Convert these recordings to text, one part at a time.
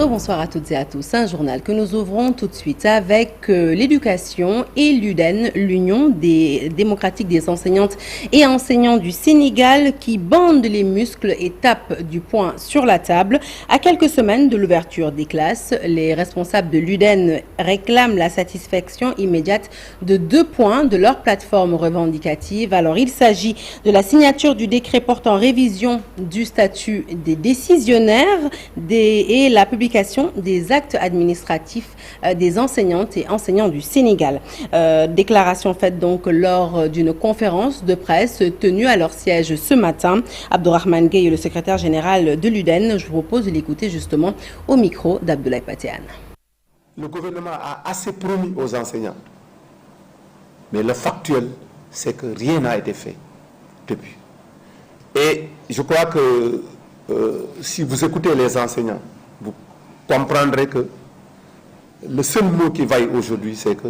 Rebonsoir à toutes et à tous. Un journal que nous ouvrons tout de suite avec l'éducation et l'UDEN, l'Union démocratique des enseignantes et enseignants du Sénégal, qui bandent les muscles et tapent du poing sur la table. À quelques semaines de l'ouverture des classes, les responsables de l'UDEN réclament la satisfaction immédiate de 2 points de leur plateforme revendicative. Alors, il s'agit de la signature du décret portant révision du statut des décisionnaires et la publication des actes administratifs des enseignantes et enseignants du Sénégal. Déclaration faite donc lors d'une conférence de presse tenue à leur siège ce matin. Abdourahmane Gueye, le secrétaire général de l'UDEN, je vous propose de l'écouter justement au micro d'Abdoulaye Patéane. Le gouvernement a assez promis aux enseignants, mais le factuel, c'est que rien n'a été fait depuis. Et je crois que si vous écoutez les enseignants, vous comprendrez que le seul mot qui vaille aujourd'hui, c'est que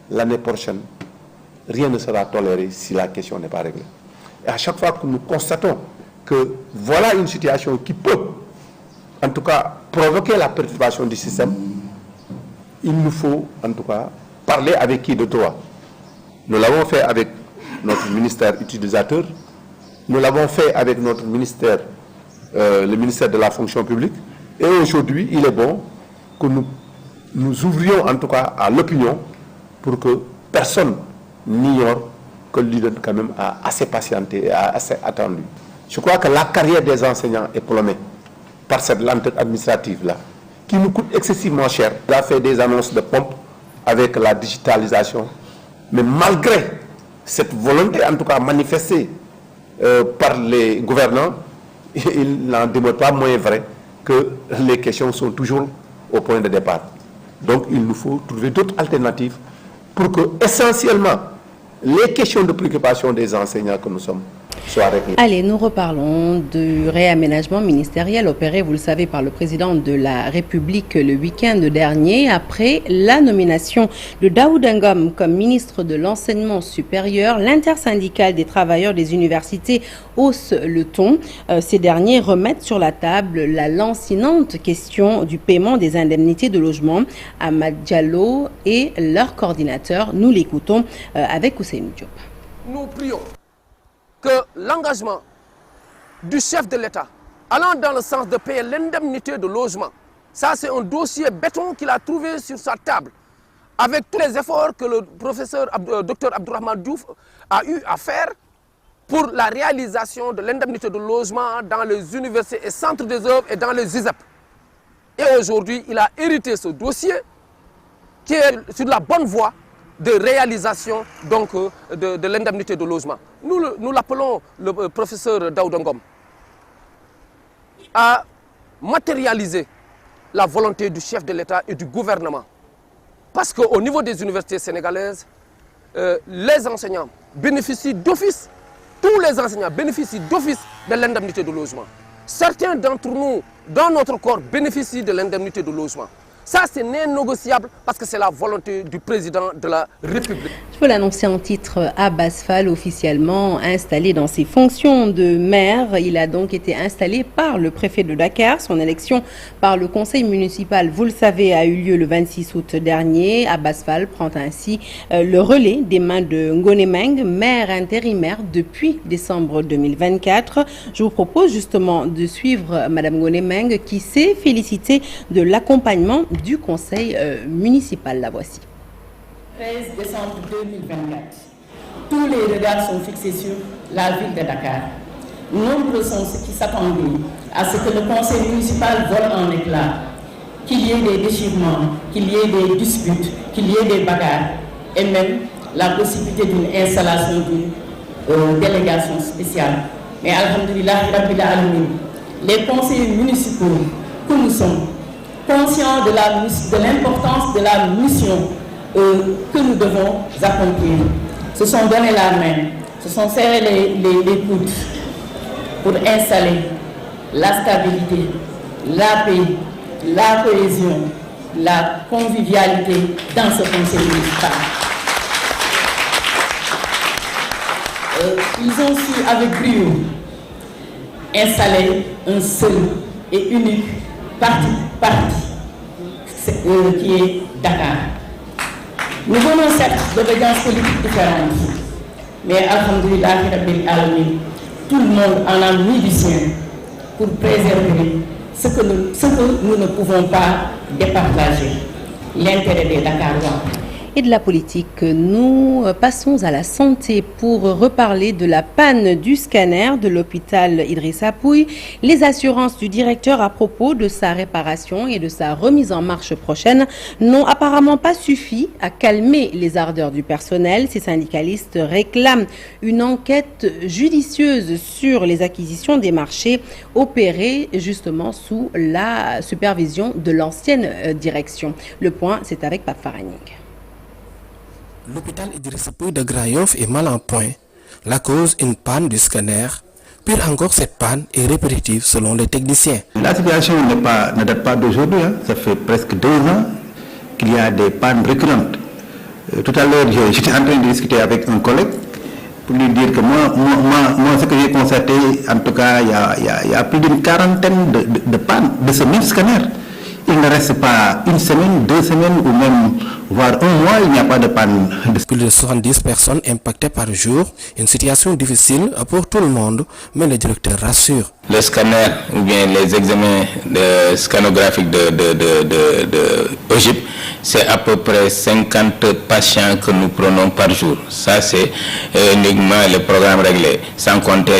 l'année prochaine, rien ne sera toléré si la question n'est pas réglée. Et à chaque fois que nous constatons que voilà une situation qui peut, en tout cas, provoquer la perturbation du système, il nous faut, en tout cas, parler avec qui de droit. Nous l'avons fait avec notre ministère utilisateur, nous l'avons fait avec notre ministère, le ministère de la fonction publique, et aujourd'hui, il est bon que nous ouvrions en tout cas à l'opinion pour que personne n'ignore que l'UDEN quand même a assez patienté et a assez attendu. Je crois que la carrière des enseignants est plombée par cette lenteur administrative-là, qui nous coûte excessivement cher. Il a fait des annonces de pompe avec la digitalisation, mais malgré cette volonté en tout cas manifestée par les gouvernants, il n'en demeure pas moins vrai que les questions sont toujours au point de départ. Donc il nous faut trouver d'autres alternatives pour que, essentiellement, les questions de préoccupation des enseignants que nous sommes soient réglées. Allez, nous reparlons du réaménagement ministériel opéré, vous le savez, par le président de la République le week-end dernier, après la nomination de Daouda Ngom comme ministre de l'Enseignement supérieur. L'intersyndicale des travailleurs des universités hausse le ton. Ces derniers remettent sur la table la lancinante question du paiement des indemnités de logement. Ahmad Diallo et leur coordinateur, nous l'écoutons avec Ousseynou Diop. Nous prions que l'engagement du chef de l'État allant dans le sens de payer l'indemnité de logement, ça c'est un dossier béton qu'il a trouvé sur sa table, avec tous les efforts que le professeur Dr Abdourahmane Diouf a eu à faire pour la réalisation de l'indemnité de logement dans les universités et centres des œuvres et dans les ISEP. Et aujourd'hui, il a hérité ce dossier qui est sur la bonne voie de réalisation donc, de l'indemnité de logement. Nous l'appelons le professeur Daouda Ngom à matérialiser la volonté du chef de l'État et du gouvernement. Parce qu'au niveau des universités sénégalaises, les enseignants bénéficient d'office, tous les enseignants bénéficient d'office de l'indemnité de logement. Certains d'entre nous, dans notre corps, bénéficient de l'indemnité de logement. Ça, c'est non négociable parce que c'est la volonté du président de la République. Je peux l'annoncer en titre, Abbas Fall, officiellement installé dans ses fonctions de maire. Il a donc été installé par le préfet de Dakar. Son élection par le conseil municipal, vous le savez, a eu lieu le 26 août dernier. Abbas Fall prend ainsi le relais des mains de Ngoné Meng, maire intérimaire depuis décembre 2024. Je vous propose justement de suivre Madame Ngoné Meng qui s'est félicitée de l'accompagnement du conseil municipal. La voici. 13 décembre 2024. Tous les regards sont fixés sur la ville de Dakar. Nombreux sont ceux qui s'attendaient à ce que le conseil municipal vole en éclats, qu'il y ait des déchirements, qu'il y ait des disputes, qu'il y ait des bagarres, et même la possibilité d'une installation d'une délégation spéciale. Mais alhamdoulilah, les conseillers municipaux que nous sommes, conscients de l'importance de la mission que nous devons accomplir, se sont donné la main, se sont serrés les coudes pour installer la stabilité, la paix, la cohésion, la convivialité dans ce conseil municipal. Ils ont su avec brio installer un seul et unique parti qui est Dakar. Nous venons certes d'obédiences politiques différentes, mais alhamdoulilah, tout le monde en a mis du sien pour préserver ce que nous ne pouvons pas départager, l'intérêt des Dakarois. Et de la politique, nous passons à la santé pour reparler de la panne du scanner de l'hôpital Idrissa Pouye. Les assurances du directeur à propos de sa réparation et de sa remise en marche prochaine n'ont apparemment pas suffi à calmer les ardeurs du personnel. Ces syndicalistes réclament une enquête judicieuse sur les acquisitions des marchés opérées justement sous la supervision de l'ancienne direction. Le point, c'est avec Pape Faraning. L'hôpital Idrissa Pouye de Grand-Yoff est mal en point. La cause, une panne du scanner. Pire encore, cette panne est répétitive selon les techniciens. La situation ne date pas d'aujourd'hui. Ça fait presque 2 ans qu'il y a des pannes récurrentes. Tout à l'heure, j'étais en train de discuter avec un collègue pour lui dire que moi ce que j'ai constaté, en tout cas, il y a plus d'une quarantaine de pannes de ce même scanner. Il ne reste pas 1 semaine, 2 semaines ou même voire 1 mois, il n'y a pas de panne. Plus de 70 personnes impactées par jour, une situation difficile pour tout le monde, mais le directeur rassure. Le scanner ou bien les examens scanographiques de OGIP, c'est à peu près 50 patients que nous prenons par jour. Ça, c'est uniquement le programme réglé, sans compter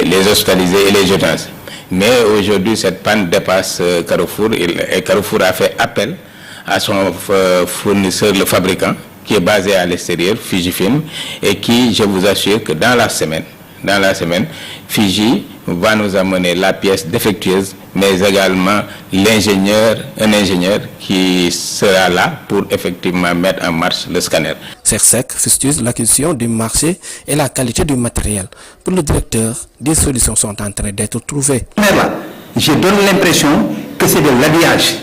les hospitalisés et les urgences. Mais aujourd'hui, cette panne dépasse Carrefour et Carrefour a fait appel à son fournisseur, le fabricant, qui est basé à l'extérieur, Fujifilm, et qui, je vous assure que dans la semaine, Fiji va nous amener la pièce défectueuse, mais également un ingénieur qui sera là pour effectivement mettre en marche le scanner. CERSEC fustige l'acquisition du marché et la qualité du matériel. Pour le directeur, des solutions sont en train d'être trouvées. Mais là, je donne l'impression que c'est de l'habillage.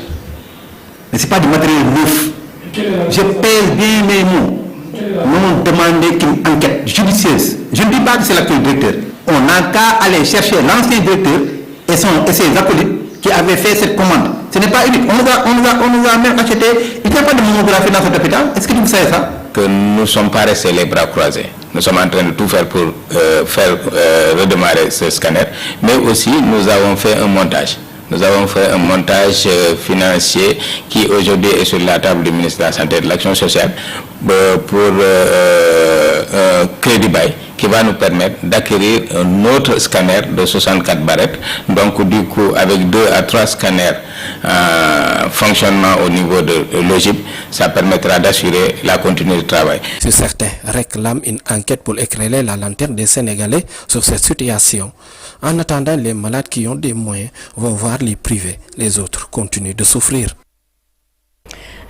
Mais ce n'est pas du matériel neuf. Je pèse bien mes mots. Nous demandons qu'une enquête judicieuse. Je ne dis pas que c'est l'actuel directeur. On n'a qu'à aller chercher l'ancien directeur et ses acolytes qui avaient fait cette commande. Ce n'est pas unique. On nous a même acheté. Il n'y a pas de mammographie dans cet hôpital. Est-ce que vous savez ça? Que nous ne sommes pas restés les bras croisés. Nous sommes en train de tout faire pour redémarrer ce scanner. Mais aussi, nous avons fait un montage. Nous avons fait un montage financier qui aujourd'hui est sur la table du ministre de la Santé et de l'Action sociale pour un crédit bail qui va nous permettre d'acquérir un autre scanner de 64 barrettes. Donc du coup, avec 2 à 3 scanners fonctionnement au niveau de l'OGIP, ça permettra d'assurer la continuité de travail. Certains réclament une enquête pour éclairer la lanterne des Sénégalais sur cette situation. En attendant, les malades qui ont des moyens vont voir les privés. Les autres continuent de souffrir.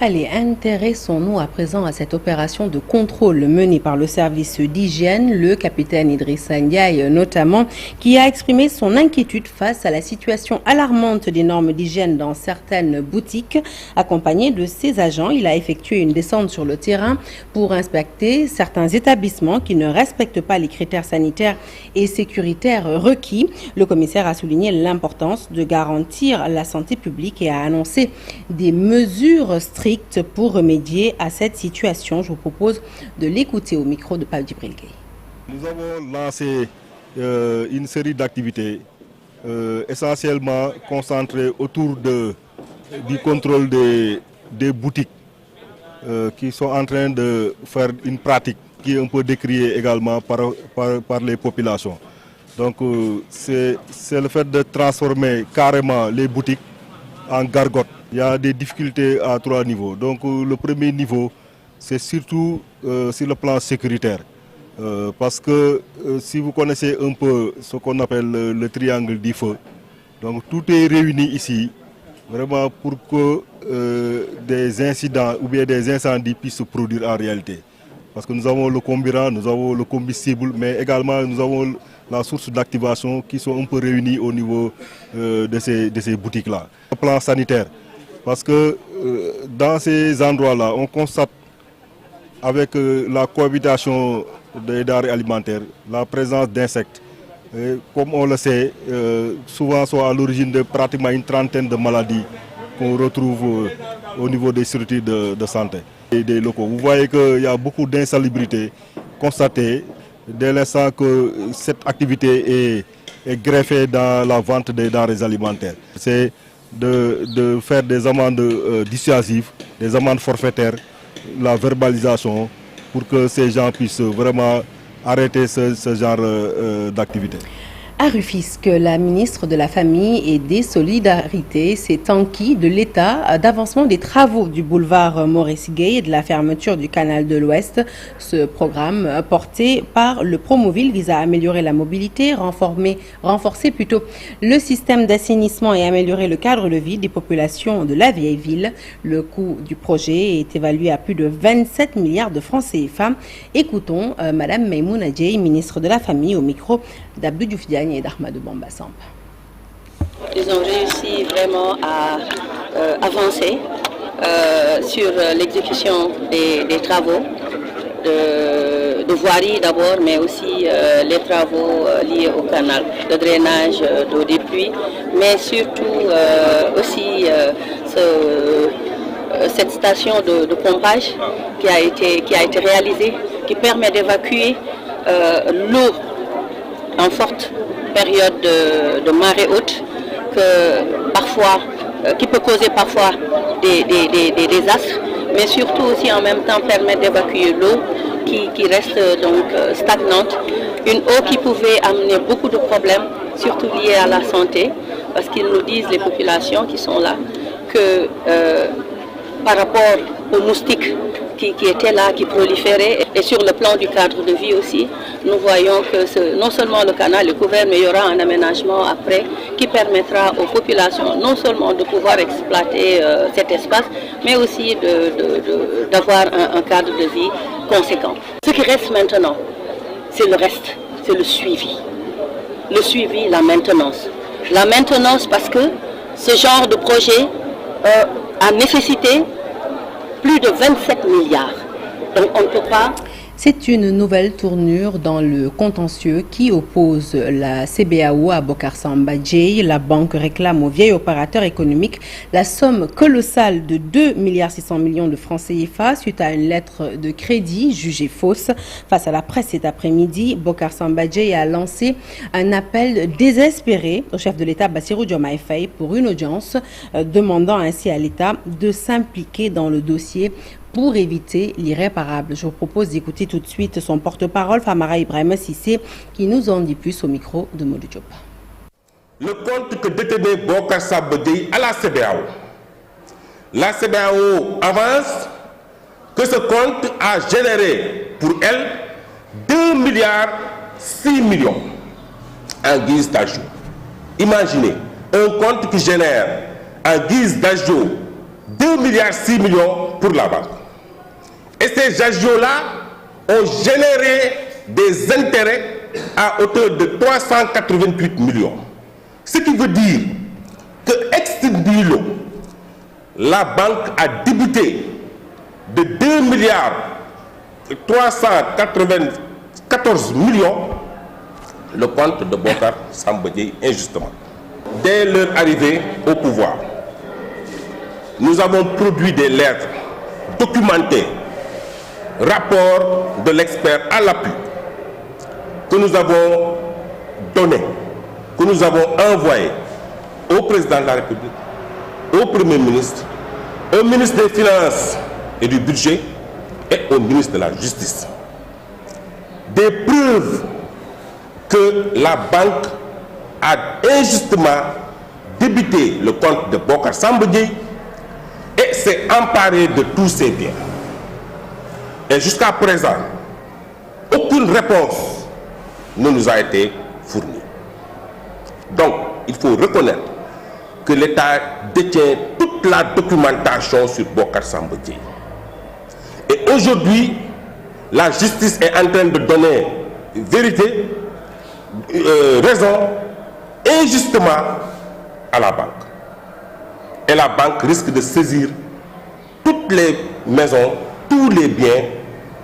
Allez, intéressons-nous à présent à cette opération de contrôle menée par le service d'hygiène, le capitaine Idrissa Ndiaye notamment, qui a exprimé son inquiétude face à la situation alarmante des normes d'hygiène dans certaines boutiques. Accompagné de ses agents, il a effectué une descente sur le terrain pour inspecter certains établissements qui ne respectent pas les critères sanitaires et sécuritaires requis. Le commissaire a souligné l'importance de garantir la santé publique et a annoncé des mesures strictes pour remédier à cette situation. Je vous propose de l'écouter au micro de Pape Djibril Gueye. Nous avons lancé une série d'activités essentiellement concentrées autour du contrôle des boutiques qui sont en train de faire une pratique qui est un peu décriée également par les populations. Donc c'est le fait de transformer carrément les boutiques en gargotes. Il y a des difficultés à 3 niveaux. Donc le premier niveau, c'est surtout sur le plan sécuritaire. Parce que si vous connaissez un peu ce qu'on appelle le triangle du feu, donc tout est réuni ici, vraiment pour que des incidents ou bien des incendies puissent se produire en réalité. Parce que nous avons le comburant, nous avons le combustible, mais également nous avons la source d'activation qui sont un peu réunis au niveau de ces boutiques-là. Au plan sanitaire, parce que dans ces endroits-là, on constate avec la cohabitation des denrées alimentaires, la présence d'insectes. Comme on le sait, souvent sont à l'origine de pratiquement une trentaine de maladies qu'on retrouve au niveau des structures de santé et des locaux. Vous voyez qu'il y a beaucoup d'insalubrité constatée dès l'instant que cette activité est greffée dans la vente des denrées alimentaires. C'est de faire des amendes dissuasives, des amendes forfaitaires, la verbalisation pour que ces gens puissent vraiment arrêter ce genre d'activité. À Rufisque, la ministre de la Famille et des Solidarités s'est enquis de l'état d'avancement des travaux du boulevard Maurice Gueye et de la fermeture du canal de l'Ouest. Ce programme porté par le Promoville vise à améliorer la mobilité, renforcer plutôt le système d'assainissement et améliorer le cadre de vie des populations de la vieille ville. Le coût du projet est évalué à plus de 27 milliards de francs CFA. Écoutons Madame Maïmouna Dieye, ministre de la Famille, au micro d'Abdou Diouf Diagne et d'Ahmadou Bamba Samb. Ils ont réussi vraiment à avancer sur l'exécution des travaux de voirie d'abord, mais aussi les travaux liés au canal, le drainage d'eau des pluies, mais surtout aussi cette station de pompage qui a été réalisée, qui permet d'évacuer l'eau en forte période de marée haute, qui peut causer parfois des désastres, mais surtout aussi en même temps permettre d'évacuer l'eau qui reste donc stagnante, une eau qui pouvait amener beaucoup de problèmes, surtout liés à la santé, parce qu'ils nous disent, les populations qui sont là, que par rapport aux moustiques qui étaient là, qui proliféraient, et sur le plan du cadre de vie aussi, nous voyons que non seulement le canal est couvert, mais il y aura un aménagement après qui permettra aux populations non seulement de pouvoir exploiter cet espace, mais aussi d'avoir un cadre de vie conséquent. Ce qui reste maintenant, c'est le reste, c'est le suivi. Le suivi, la maintenance. La maintenance parce que ce genre de projet a nécessité plus de 27 milliards. Donc on ne peut pas... C'est une nouvelle tournure dans le contentieux qui oppose la CBAO à Bocar Samba Dièye. La banque réclame au vieil opérateur économique la somme colossale de 2,6 milliards de francs CFA suite à une lettre de crédit jugée fausse. Face à la presse cet après-midi, Bocar Samba Dièye a lancé un appel désespéré au chef de l'État Bassirou Diomaye Faye pour une audience, demandant ainsi à l'État de s'impliquer dans le dossier pour éviter l'irréparable. Je vous propose d'écouter tout de suite son porte-parole, Famara Ibrahima Sissé, qui nous en dit plus au micro de Modou Diop. Le compte que détenait Bocar Samba Dièye à la CBAO. La CBAO avance que ce compte a généré pour elle 2,6 milliards en guise d'ajout. Imaginez un compte qui génère en guise d'ajout 2,6 milliards pour la banque. Et ces agios-là ont généré des intérêts à hauteur de 388 millions. Ce qui veut dire que ex nihilo, la banque a débuté de 2,394 millions le compte de Bocar Samba Dièye injustement. Dès leur arrivée au pouvoir, nous avons produit des lettres documentées, rapports de l'expert à l'appui, que nous avons donnés, que nous avons envoyés au président de la République, au Premier ministre, au ministre des Finances et du Budget et au ministre de la Justice. Des preuves que la banque a injustement débité le compte de Bocar Samba Dièye et s'est emparé de tous ses biens. Et jusqu'à présent, aucune réponse ne nous a été fournie. Donc, il faut reconnaître que l'État détient toute la documentation sur Bocar Samba Dièye. Et aujourd'hui, la justice est en train de donner vérité, raison, injustement à la banque. Et la banque risque de saisir toutes les maisons, tous les biens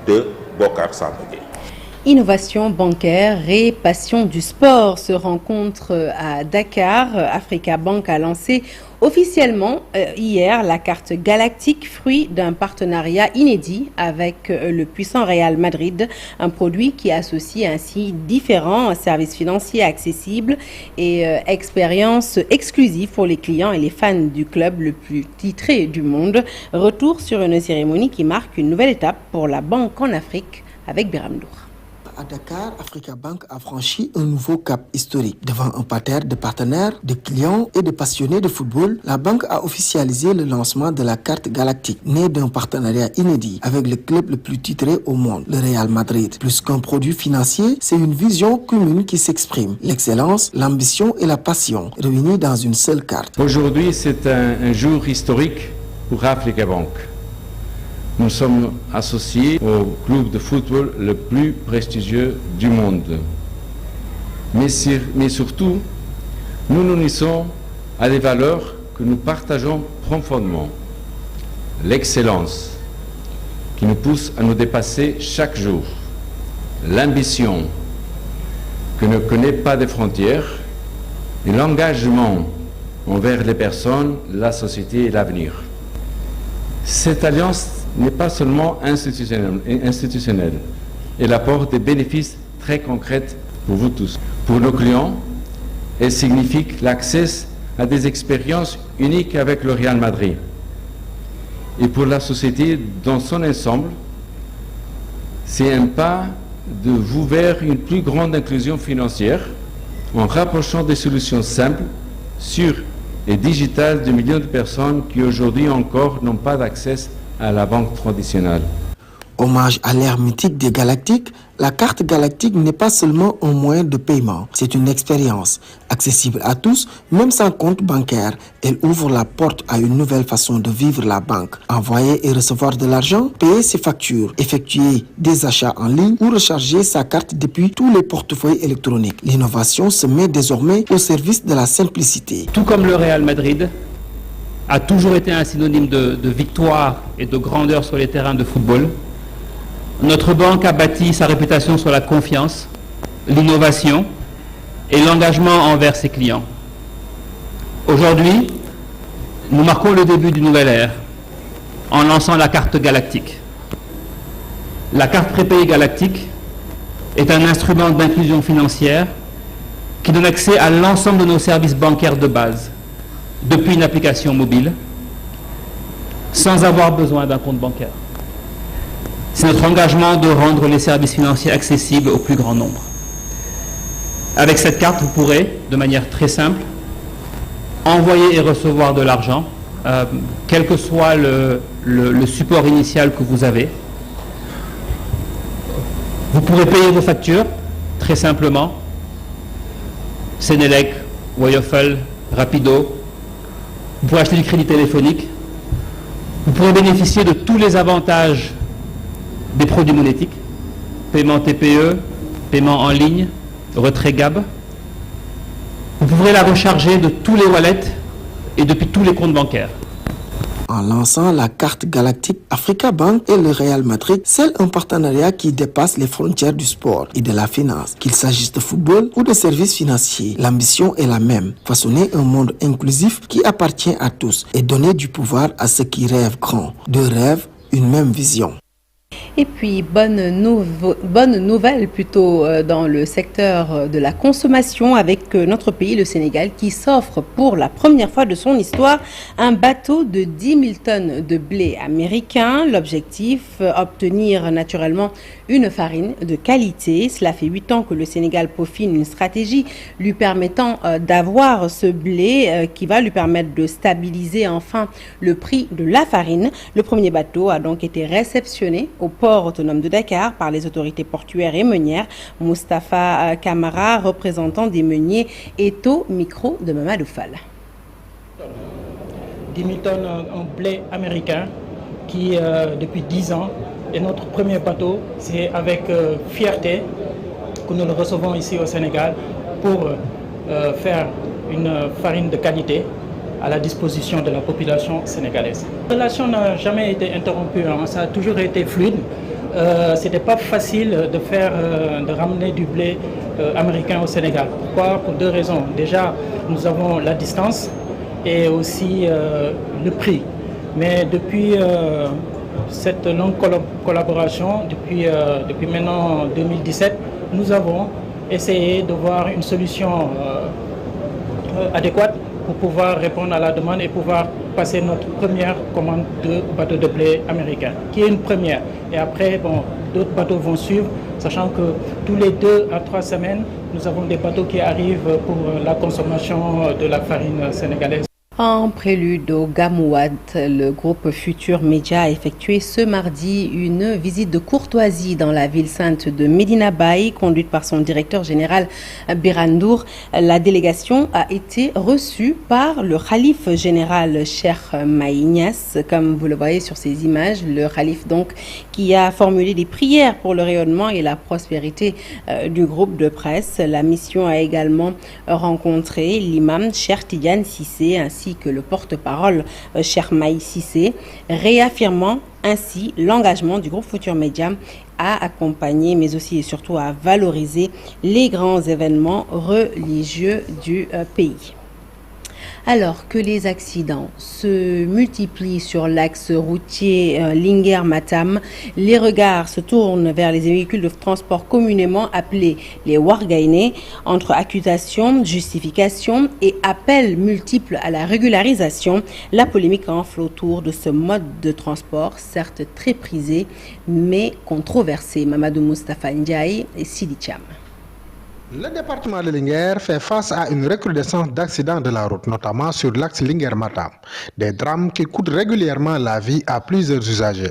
de Bocar Samba Dièye. Innovation bancaire et passion du sport se rencontrent à Dakar. Africa Bank a lancé officiellement hier la carte galactique, fruit d'un partenariat inédit avec le puissant Real Madrid, un produit qui associe ainsi différents services financiers accessibles et expériences exclusives pour les clients et les fans du club le plus titré du monde. Retour sur une cérémonie qui marque une nouvelle étape pour la banque en Afrique avec Biram Ndour. À Dakar, Africa Bank a franchi un nouveau cap historique. Devant un parterre de partenaires, de clients et de passionnés de football, la banque a officialisé le lancement de la carte galactique, née d'un partenariat inédit avec le club le plus titré au monde, le Real Madrid. Plus qu'un produit financier, c'est une vision commune qui s'exprime. L'excellence, l'ambition et la passion réunis dans une seule carte. Aujourd'hui, c'est un jour historique pour Africa Bank. Nous sommes associés au club de football le plus prestigieux du monde. Mais surtout, nous nous unissons à des valeurs que nous partageons profondément. L'excellence, qui nous pousse à nous dépasser chaque jour. L'ambition, qui ne connaît pas de frontières. Et l'engagement envers les personnes, la société et l'avenir. Cette alliance n'est pas seulement institutionnelle. Elle apporte des bénéfices très concrets pour vous tous. Pour nos clients, elle signifie l'accès à des expériences uniques avec le Real Madrid. Et pour la société dans son ensemble, c'est un pas de vous vers une plus grande inclusion financière en rapprochant des solutions simples, sûres et digitales de millions de personnes qui aujourd'hui encore n'ont pas d'accès à la banque traditionnelle. Hommage à l'ère mythique des galactiques, la carte galactique n'est pas seulement un moyen de paiement, c'est une expérience accessible à tous, même sans compte bancaire. Elle ouvre la porte à une nouvelle façon de vivre la banque. Envoyer et recevoir de l'argent, payer ses factures, effectuer des achats en ligne ou recharger sa carte depuis tous les portefeuilles électroniques. L'innovation se met désormais au service de la simplicité. Tout comme le Real Madrid a toujours été un synonyme de victoire et de grandeur sur les terrains de football, notre banque a bâti sa réputation sur la confiance, l'innovation et l'engagement envers ses clients. Aujourd'hui, nous marquons le début d'une nouvelle ère en lançant la carte galactique. La carte prépayée galactique est un instrument d'inclusion financière qui donne accès à l'ensemble de nos services bancaires de base, depuis une application mobile, sans avoir besoin d'un compte bancaire. C'est notre engagement de rendre les services financiers accessibles au plus grand nombre. Avec cette carte, vous pourrez, de manière très simple, envoyer et recevoir de l'argent, quel que soit le support initial que vous avez. Vous pourrez payer vos factures, très simplement, Sénélec, Woyofel, Rapido. Vous pourrez acheter du crédit téléphonique. Vous pourrez bénéficier de tous les avantages des produits monétiques, paiement TPE, paiement en ligne, retrait GAB. Vous pourrez la recharger de tous les wallets et depuis tous les comptes bancaires. En lançant la carte galactique, Africa Bank et le Real Madrid scellent un partenariat qui dépasse les frontières du sport et de la finance. Qu'il s'agisse de football ou de services financiers, l'ambition est la même. Façonner un monde inclusif qui appartient à tous et donner du pouvoir à ceux qui rêvent grand. Deux rêves, une même vision. Et puis, bonne nouvelle plutôt dans le secteur de la consommation avec notre pays, le Sénégal, qui s'offre pour la première fois de son histoire un bateau de 10 000 tonnes de blé américain. L'objectif, obtenir naturellement une farine de qualité. Cela fait 8 ans que le Sénégal peaufine une stratégie lui permettant d'avoir ce blé qui va lui permettre de stabiliser enfin le prix de la farine. Le premier bateau a donc été réceptionné au port autonome de Dakar par les autorités portuaires et meunières. Moustapha Kamara, représentant des meuniers, est au micro de Mamadou Fall. 10 000 tonnes en blé américain qui, depuis 10 ans, est notre premier bateau. C'est avec fierté que nous le recevons ici au Sénégal pour faire une farine de qualité à la disposition de la population sénégalaise. La relation n'a jamais été interrompue, hein. Ça a toujours été fluide. c'était pas facile de ramener du blé américain au Sénégal. Pourquoi? Pour deux raisons. Déjà, nous avons la distance et aussi le prix. Mais depuis cette longue collaboration, depuis maintenant 2017, nous avons essayé de voir une solution adéquate pour pouvoir répondre à la demande et pouvoir passer notre première commande de bateaux de blé américains, qui est une première. Et après, d'autres bateaux vont suivre, sachant que tous les 2 à 3 semaines, nous avons des bateaux qui arrivent pour la consommation de la farine sénégalaise. En prélude au Gamouad, le groupe Futur Média a effectué ce mardi une visite de courtoisie dans la ville sainte de Medina Baye, conduite par son directeur général Birandour. La délégation a été reçue par le khalife général Cheikh Mahi Niass, comme vous le voyez sur ces images, le khalife donc qui a formulé des prières pour le rayonnement et la prospérité du groupe de presse. La mission a également rencontré l'imam Cheikh Tidiane Cissé ainsi que le porte-parole Cheikh Mahi Cissé, réaffirmant ainsi l'engagement du groupe Futur Média à accompagner, mais aussi et surtout à valoriser les grands événements religieux du pays. Alors que les accidents se multiplient sur l'axe routier Linguère-Matam, les regards se tournent vers les véhicules de transport communément appelés les Wargaïnés. Entre accusations, justifications et appels multiples à la régularisation, la polémique enfle autour de ce mode de transport, certes très prisé, mais controversé. Mamadou Moustapha Ndiaye et Sidi Thiam. Le département de Linguère fait face à une recrudescence d'accidents de la route, notamment sur l'axe Linguère-Matam. Des drames qui coûtent régulièrement la vie à plusieurs usagers.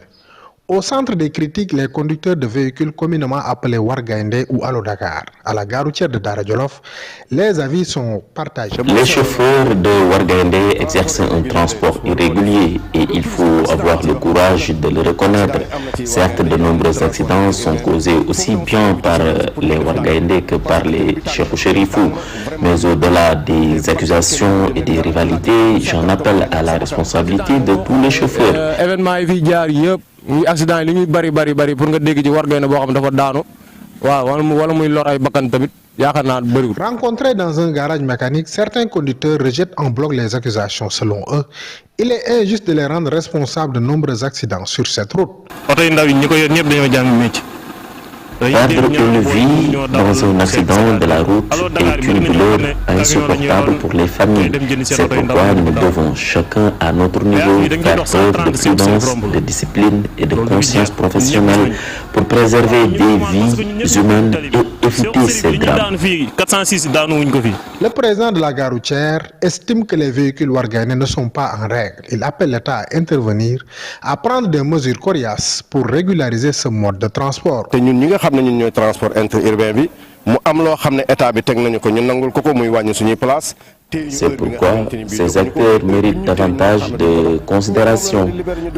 Au centre des critiques, les conducteurs de véhicules communément appelés Wargaïndé ou Allo Dakar. À la gare routière de Dara Djolof, les avis sont partagés. Les chauffeurs de Wargaïndé exercent un transport irrégulier et il faut avoir le courage de le reconnaître. Certes, de nombreux accidents sont causés aussi bien par les Wargaïndé que par les chefs chérifous. Mais au-delà des accusations et des rivalités, j'en appelle à la responsabilité de tous les chauffeurs. Accident yi li ñuy bari pour nga dégg ci Wargaïndé boo xam dafa daanu waaw wala muy lor ay bakkan tamit yaakaar naa bëriwul. Rencontrés dans un garage mécanique, certains conducteurs rejettent en bloc les accusations. Selon eux, il est injuste de les rendre responsables de nombreux accidents sur cette route. Perdre une vie dans un accident de la route est une douleur insupportable pour les familles. C'est pourquoi nous devons chacun à notre niveau faire preuve de prudence, de discipline et de conscience professionnelle pour préserver des vies humaines et éviter ces drames. Le président de la gare routière estime que les véhicules Wargaïnés ne sont pas en règle. Il appelle l'État à intervenir, à prendre des mesures coriaces pour régulariser ce mode de transport. Transport interurbain bi mu am lo xamné état bi tek nañu ko ñu nangul ko muy wañu suñuy place. C'est pourquoi ces acteurs méritent davantage de considération.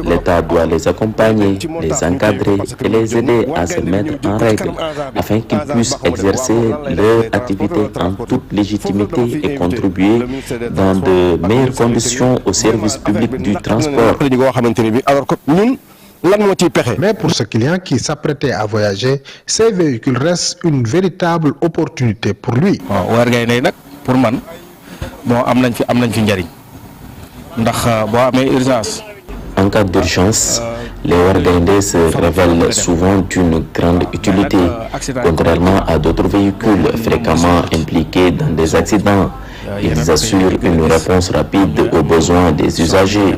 L'État doit les accompagner, les encadrer et les aider à se mettre en règle afin qu'ils puissent exercer leur activité en toute légitimité et contribuer dans de meilleures conditions au service public du transport. Mais pour ce client qui s'apprêtait à voyager, ces véhicules restent une véritable opportunité pour lui. En cas d'urgence, les Wargaïndé se révèlent souvent d'une grande utilité, contrairement à d'autres véhicules fréquemment impliqués dans des accidents. Ils assurent une réponse rapide aux besoins des usagers.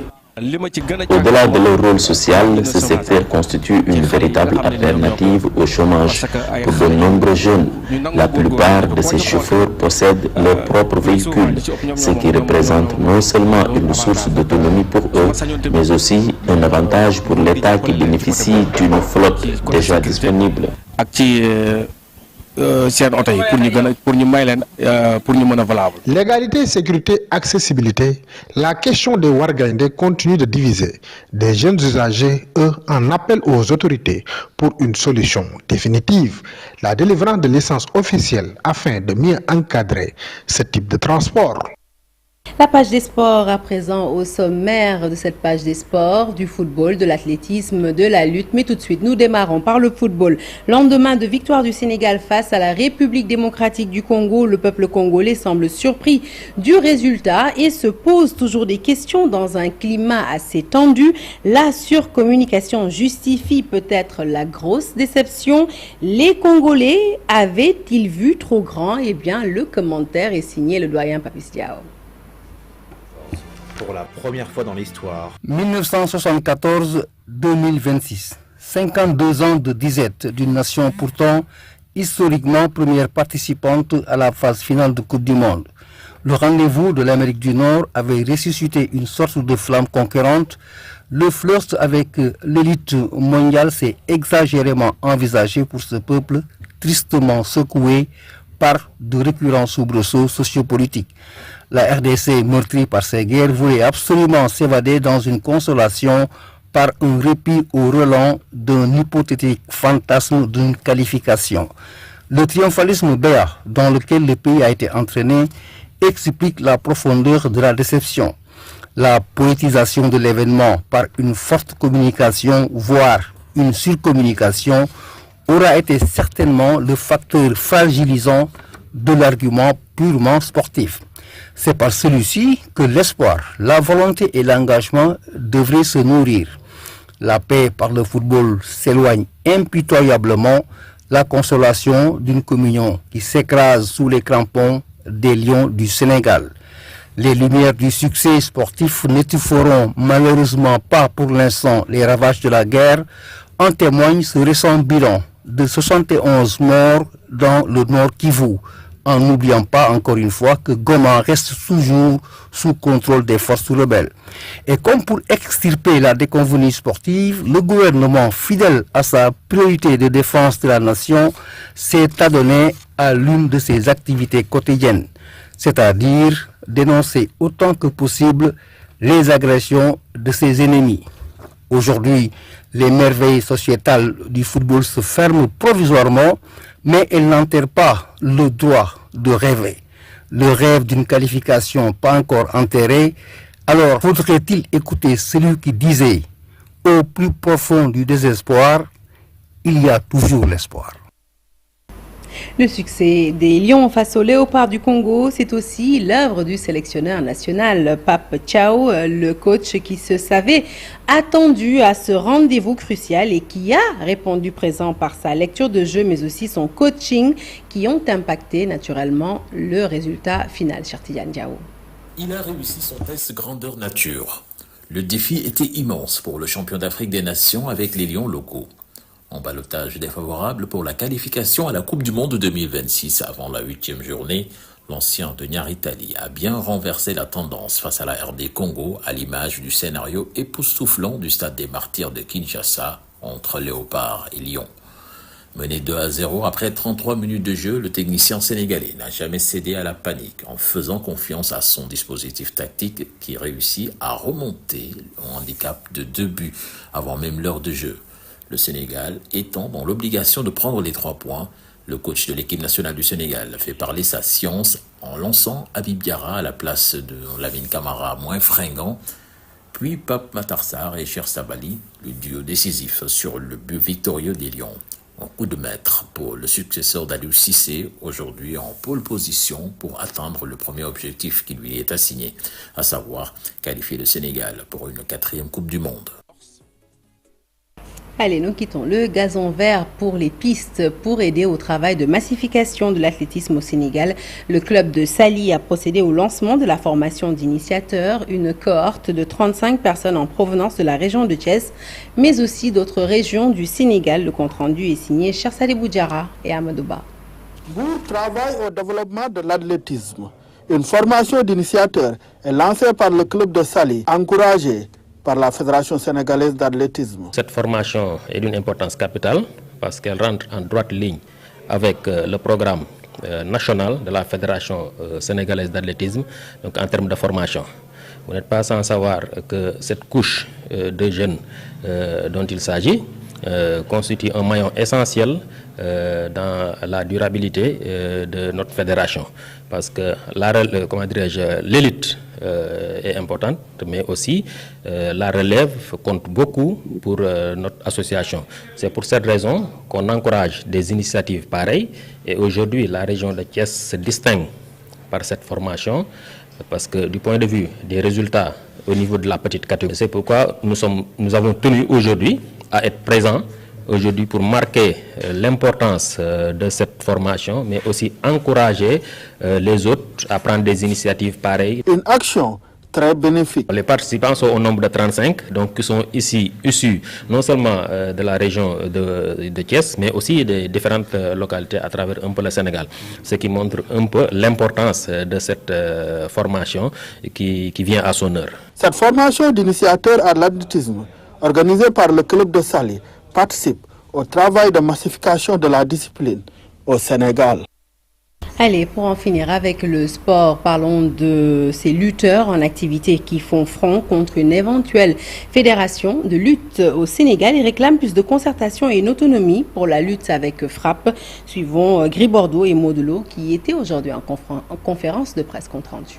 Au-delà de leur rôle social, ce secteur constitue une véritable alternative au chômage pour de nombreux jeunes. La plupart de ces chauffeurs possèdent leur propre véhicule, ce qui représente non seulement une source d'autonomie pour eux, mais aussi un avantage pour l'État qui bénéficie d'une flotte déjà disponible. Légalité, sécurité, accessibilité, la question des Wargaïndé continue de diviser. Des jeunes usagers, eux, en appellent aux autorités pour une solution définitive, la délivrance de licences officielles afin de mieux encadrer ce type de transport. La page des sports à présent au sommaire de cette page des sports, du football, de l'athlétisme, de la lutte. Mais tout de suite, nous démarrons par le football. Lendemain de victoire du Sénégal face à la République démocratique du Congo, le peuple congolais semble surpris du résultat et se pose toujours des questions dans un climat assez tendu. La surcommunication justifie peut-être la grosse déception. Les Congolais avaient-ils vu trop grand? Eh bien, le commentaire est signé le doyen Papis Diao. Pour la première fois dans l'histoire. 1974-2026, 52 ans de disette d'une nation pourtant historiquement première participante à la phase finale de Coupe du Monde. Le rendez-vous de l'Amérique du Nord avait ressuscité une sorte de flamme conquérante. Le flirt avec l'élite mondiale s'est exagérément envisagé pour ce peuple tristement secoué par de récurrents soubresauts sociopolitiques. La RDC, meurtrie par ces guerres, voulait absolument s'évader dans une consolation par un répit au relent d'un hypothétique fantasme d'une qualification. Le triomphalisme béat dans lequel le pays a été entraîné explique la profondeur de la déception. La poétisation de l'événement par une forte communication, voire une surcommunication, aura été certainement le facteur fragilisant de l'argument purement sportif. C'est par celui-ci que l'espoir, la volonté et l'engagement devraient se nourrir. La paix par le football s'éloigne impitoyablement, la consolation d'une communion qui s'écrase sous les crampons des Lions du Sénégal. Les lumières du succès sportif n'étoufferont malheureusement pas pour l'instant les ravages de la guerre. En témoigne ce récent bilan de 71 morts dans le Nord Kivu, en n'oubliant pas encore une fois que Goma reste toujours sous contrôle des forces rebelles. Et comme pour extirper la déconvenue sportive, le gouvernement, fidèle à sa priorité de défense de la nation, s'est adonné à l'une de ses activités quotidiennes, c'est-à-dire dénoncer autant que possible les agressions de ses ennemis. Aujourd'hui, les merveilles sociétales du football se ferment provisoirement, mais elles n'enterrent pas le droit de rêver. Le rêve d'une qualification pas encore enterrée. Alors faudrait-il écouter celui qui disait au plus profond du désespoir, il y a toujours l'espoir. Le succès des Lions face aux Léopards du Congo, c'est aussi l'œuvre du sélectionneur national Pape Thiaw, le coach qui se savait attendu à ce rendez-vous crucial et qui a répondu présent par sa lecture de jeu mais aussi son coaching qui ont impacté naturellement le résultat final. Chertidiane Diao. Il a réussi son test grandeur nature. Le défi était immense pour le champion d'Afrique des Nations avec les Lions locaux. En ballottage défavorable pour la qualification à la Coupe du Monde 2026 avant la 8e journée, l'ancien de Niaritali a bien renversé la tendance face à la RD Congo à l'image du scénario époustouflant du stade des Martyrs de Kinshasa entre Léopards et Lions. Mené 2-0 après 33 minutes de jeu, le technicien sénégalais n'a jamais cédé à la panique en faisant confiance à son dispositif tactique qui réussit à remonter le handicap de 2 buts avant même l'heure de jeu. Le Sénégal étant dans l'obligation de prendre les 3 points, le coach de l'équipe nationale du Sénégal fait parler sa science en lançant Habib Diarra à la place de Lamine Camara moins fringant, puis Pape Matar Sarr et Cher Sabali, le duo décisif sur le but victorieux des Lions. Un coup de maître pour le successeur d'Aliou Cissé, aujourd'hui en pole position pour atteindre le premier objectif qui lui est assigné, à savoir qualifier le Sénégal pour une 4e Coupe du Monde. Allez, nous quittons le gazon vert pour les pistes pour aider au travail de massification de l'athlétisme au Sénégal. Le club de Saly a procédé au lancement de la formation d'initiateurs, une cohorte de 35 personnes en provenance de la région de Thiès, mais aussi d'autres régions du Sénégal. Le compte-rendu est signé Chersali Boudjara et Amadouba. Pour travail au développement de l'athlétisme, une formation d'initiateurs est lancée par le club de Saly, encouragée par la Fédération sénégalaise d'athlétisme. Cette formation est d'une importance capitale parce qu'elle rentre en droite ligne avec le programme national de la Fédération sénégalaise d'athlétisme, donc en termes de formation. Vous n'êtes pas sans savoir que cette couche de jeunes dont il s'agit constitue un maillon essentiel dans la durabilité de notre fédération. Parce que l'élite est importante, mais aussi la relève compte beaucoup pour notre association. C'est pour cette raison qu'on encourage des initiatives pareilles. Et aujourd'hui, la région de Thiès se distingue par cette formation, parce que du point de vue des résultats au niveau de la petite catégorie, c'est pourquoi nous avons tenu aujourd'hui à être présents aujourd'hui pour marquer l'importance de cette formation, mais aussi encourager les autres à prendre des initiatives pareilles. Une action très bénéfique. Les participants sont au nombre de 35, donc qui sont ici issus non seulement de la région de Thiès, mais aussi des différentes localités à travers un peu le Sénégal. Ce qui montre un peu l'importance de cette formation qui vient à son heure. Cette formation d'initiateur à l'athlétisme, organisée par le club de Saly, participe au travail de massification de la discipline au Sénégal. Allez, pour en finir avec le sport, parlons de ces lutteurs en activité qui font front contre une éventuelle fédération de lutte au Sénégal. Ils réclament plus de concertation et une autonomie pour la lutte avec frappe. Suivons Gris Bordeaux et Modulo qui étaient aujourd'hui en conférence de presse compte rendu.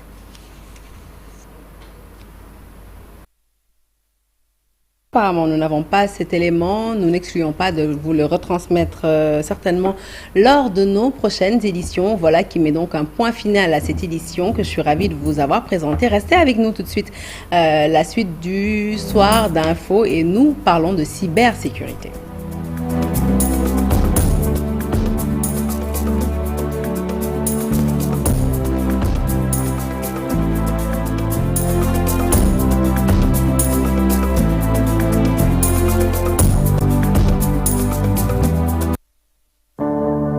Apparemment, nous n'avons pas cet élément. Nous n'excluons pas de vous le retransmettre certainement lors de nos prochaines éditions. Voilà qui met donc un point final à cette édition que je suis ravie de vous avoir présentée. Restez avec nous tout de suite. La suite du soir d'info et nous parlons de cybersécurité.